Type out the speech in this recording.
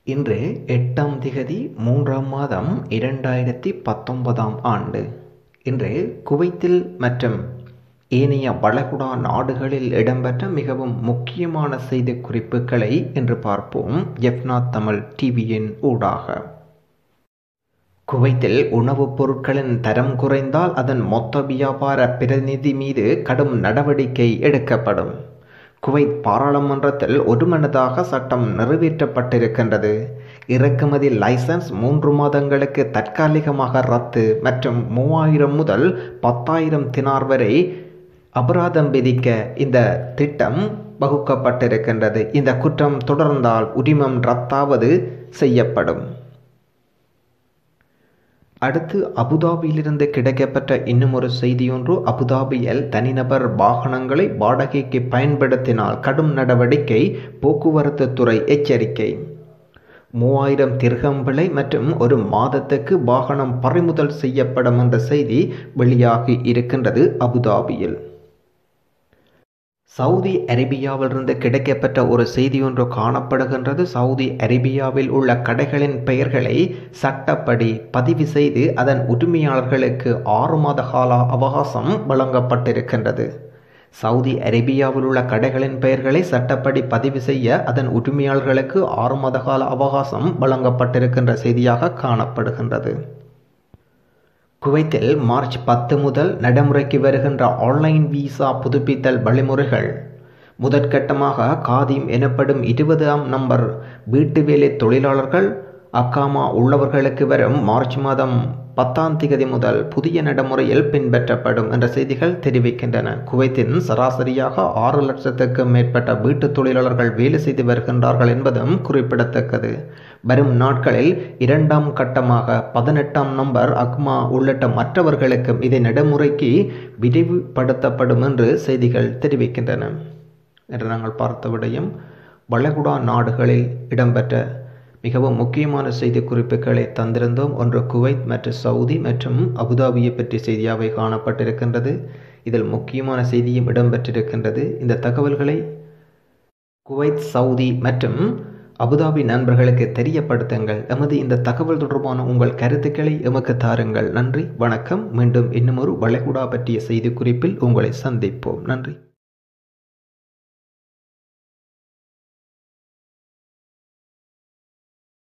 இன்று 8ஆம் திகதி 3ஆம் மாதம் 2019ஆம் ஆண்டு. இன்று குவைத்தில் மற்றும் ஏனைய வளைகுடா நாடுகளில் இடம்பெற்ற மிகவும் முக்கியமான செய்தி குறிப்புகளை இன்று பார்ப்போம். எஃப்நாத் தமிழ் டிவியின் ஊடாக. குவைத்தில் உணவுப் பொருட்களின் தரம் குறைந்தால் அதன் மொத்த வியாபார பிரதிநிதி மீது கடும் நடவடிக்கை எடுக்கப்படும். குவைத் பாராளுமன்றத்தில் ஒருமனதாக சட்டம் நிறைவேற்றப்பட்டிருக்கின்றது. இறக்குமதி லைசன்ஸ் 3 மாதங்களுக்கு தற்காலிகமாக ரத்து மற்றும் 3000 முதல் 10,000 தினார் வரை அபராதம் விதிக்க இந்த திட்டம் வகுக்கப்பட்டிருக்கின்றது. இந்த குற்றம் தொடர்ந்தால் உரிமம் ரத்தாவது செய்யப்படும். அடுத்து அபுதாபியிலிருந்து கிடைக்கப்பட்ட இன்னும் ஒரு செய்தியொன்று. அபுதாபியில் தனிநபர் வாகனங்களை வாடகைக்கு பயன்படுத்தினால் கடும் நடவடிக்கை, போக்குவரத்து துறை எச்சரிக்கை. 3000 திர்ஹம் விலை மற்றும் ஒரு மாதத்துக்கு வாகனம் பறிமுதல் செய்யப்படும் என்ற செய்தி வெளியாகி இருக்கின்றது அபுதாபியில். சவுதி அரேபியாவிலிருந்து கிடைக்கப்பட்ட ஒரு செய்தி ஒன்று காணப்படுகின்றது. சவுதி அரேபியாவில் உள்ள கடைகளின் பெயர்களை சட்டப்படி பதிவு செய்து அதன் உரிமையாளர்களுக்கு 6 மாத கால அவகாசம் வழங்கப்பட்டிருக்கின்றது. சவுதி அரேபியாவில் உள்ள கடைகளின் பெயர்களை சட்டப்படி பதிவு செய்ய அதன் உரிமையாளர்களுக்கு 6 மாத கால அவகாசம் வழங்கப்பட்டிருக்கின்ற செய்தியாக காணப்படுகின்றது. குவைத்தில் மார்ச் 10 முதல் நடைமுறைக்கு வருகின்ற ஆன்லைன் விசா புதுப்பித்தல் வழிமுறைகள். முதற்கட்டமாக காதீம் எனப்படும் 20ஆம் நம்பர் வீட்டு வேலை தொழிலாளர்கள் அக்காமா உள்ளவர்களுக்கு வரும் மார்ச் மாதம் 10ஆம் திகதி முதல் புதிய நடைமுறையில் பின்பற்றப்படும் என்ற செய்திகள் தெரிவிக்கின்றன. குவைத்தின் சராசரியாக 6 லட்சத்துக்கும் மேற்பட்ட வீட்டு தொழிலாளர்கள் வேலை செய்து வருகின்றார்கள் என்பதும் குறிப்பிடத்தக்கது. வரும் நாட்களில் 2ஆம் கட்டமாக 18ஆம் நம்பர் அக்மா உள்ளிட்ட மற்றவர்களுக்கும் இதை நடைமுறைக்கு விரிவுபடுத்தப்படும் என்று செய்திகள் தெரிவிக்கின்றன. என்று நாங்கள் பார்த்த விடயம் வளைகுடா நாடுகளில் இடம்பெற்ற மிகவும் முக்கியமான செய்தி குறிப்புகளை தந்திருந்தோம். ஒன்று குவைத் மற்றும் சவுதி மற்றும் அபுதாபியை பற்றிய செய்தியாகவே காணப்பட்டிருக்கின்றது. இதில் முக்கியமான செய்தியும் இடம்பெற்றிருக்கின்றது. இந்த தகவல்களை குவைத், சவுதி மற்றும் அபுதாபி நண்பர்களுக்கு தெரியப்படுத்துங்கள். எமது இந்த தகவல் தொடர்பான உங்கள் கருத்துக்களை எமக்கு தாருங்கள். நன்றி, வணக்கம். மீண்டும் இன்னும் ஒரு வளைகுடா பற்றிய செய்தி குறிப்பில் உங்களை சந்திப்போம். நன்றி.